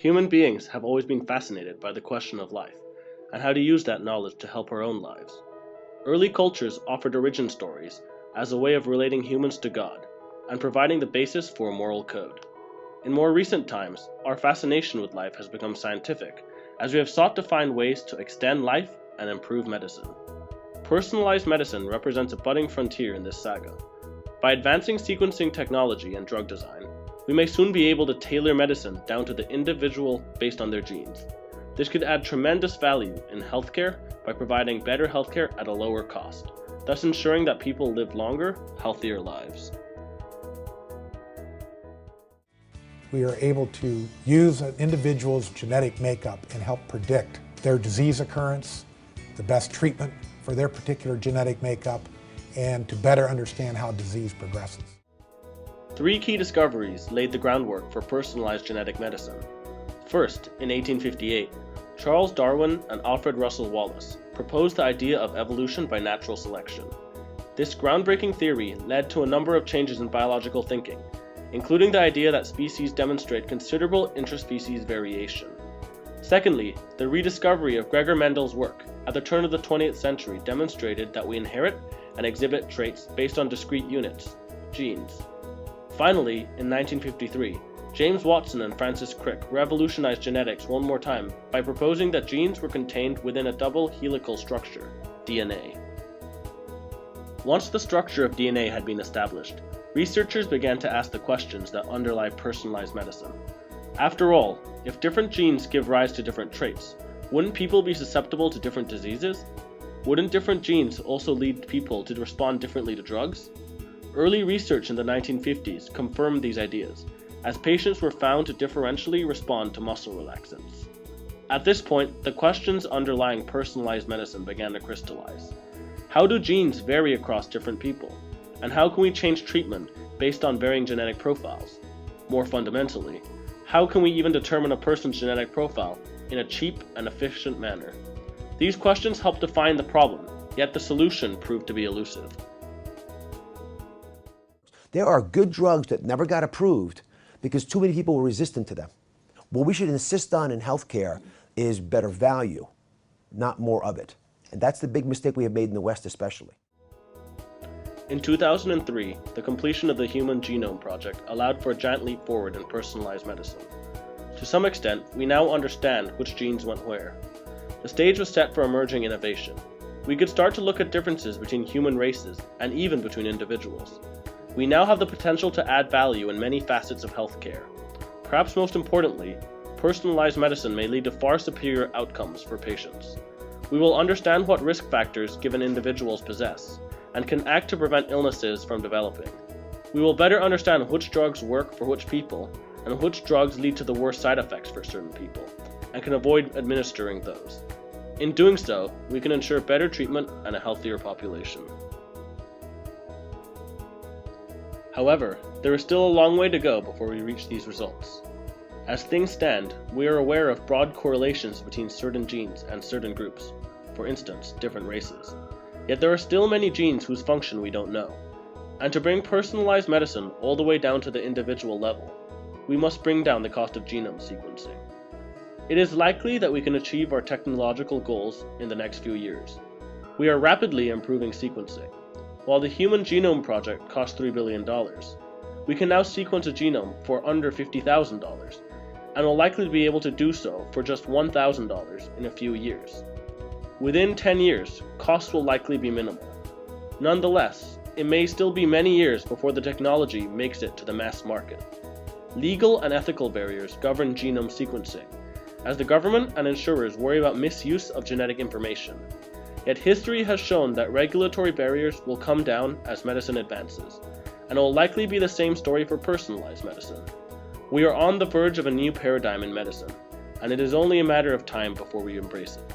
Human beings have always been fascinated by the question of life, and how to use that knowledge to help our own lives. Early cultures offered origin stories as a way of relating humans to God, and providing the basis for a moral code. In more recent times, our fascination with life has become scientific, as we have sought to find ways to extend life and improve medicine. Personalized medicine represents a budding frontier in this saga. By advancing sequencing technology and drug design, we may soon be able to tailor medicine down to the individual based on their genes. This could add tremendous value in healthcare by providing better healthcare at a lower cost, thus ensuring that people live longer, healthier lives. We are able to use an individual's genetic makeup and help predict their disease occurrence, the best treatment for their particular genetic makeup, and to better understand how disease progresses. 3 key discoveries laid the groundwork for personalized genetic medicine. First, in 1858, Charles Darwin and Alfred Russel Wallace proposed the idea of evolution by natural selection. This groundbreaking theory led to a number of changes in biological thinking, including the idea that species demonstrate considerable interspecies variation. Secondly, the rediscovery of Gregor Mendel's work at the turn of the 20th century demonstrated that we inherit and exhibit traits based on discrete units, genes. Finally, in 1953, James Watson and Francis Crick revolutionized genetics one more time by proposing that genes were contained within a double helical structure, DNA. Once the structure of DNA had been established, researchers began to ask the questions that underlie personalized medicine. After all, if different genes give rise to different traits, wouldn't people be susceptible to different diseases? Wouldn't different genes also lead people to respond differently to drugs? Early research in the 1950s confirmed these ideas, as patients were found to differentially respond to muscle relaxants. At this point, the questions underlying personalized medicine began to crystallize. How do genes vary across different people? And how can we change treatment based on varying genetic profiles? More fundamentally, how can we even determine a person's genetic profile in a cheap and efficient manner? These questions help define the problem, yet the solution proved to be elusive. There are good drugs that never got approved because too many people were resistant to them. What we should insist on in healthcare is better value, not more of it. And that's the big mistake we have made in the West especially. In 2003, the completion of the Human Genome Project allowed for a giant leap forward in personalized medicine. To some extent, we now understand which genes went where. The stage was set for emerging innovation. We could start to look at differences between human races and even between individuals. We now have the potential to add value in many facets of healthcare. Perhaps most importantly, personalized medicine may lead to far superior outcomes for patients. We will understand what risk factors given individuals possess, and can act to prevent illnesses from developing. We will better understand which drugs work for which people, and which drugs lead to the worst side effects for certain people, and can avoid administering those. In doing so, we can ensure better treatment and a healthier population. However, there is still a long way to go before we reach these results. As things stand, we are aware of broad correlations between certain genes and certain groups, for instance, different races. Yet there are still many genes whose function we don't know. And to bring personalized medicine all the way down to the individual level, we must bring down the cost of genome sequencing. It is likely that we can achieve our technological goals in the next few years. We are rapidly improving sequencing. While the Human Genome Project cost $3 billion, we can now sequence a genome for under $50,000, and will likely be able to do so for just $1,000 in a few years. Within 10 years, costs will likely be minimal. Nonetheless, it may still be many years before the technology makes it to the mass market. Legal and ethical barriers govern genome sequencing, as the government and insurers worry about misuse of genetic information. Yet history has shown that regulatory barriers will come down as medicine advances, and it will likely be the same story for personalized medicine. We are on the verge of a new paradigm in medicine, and it is only a matter of time before we embrace it.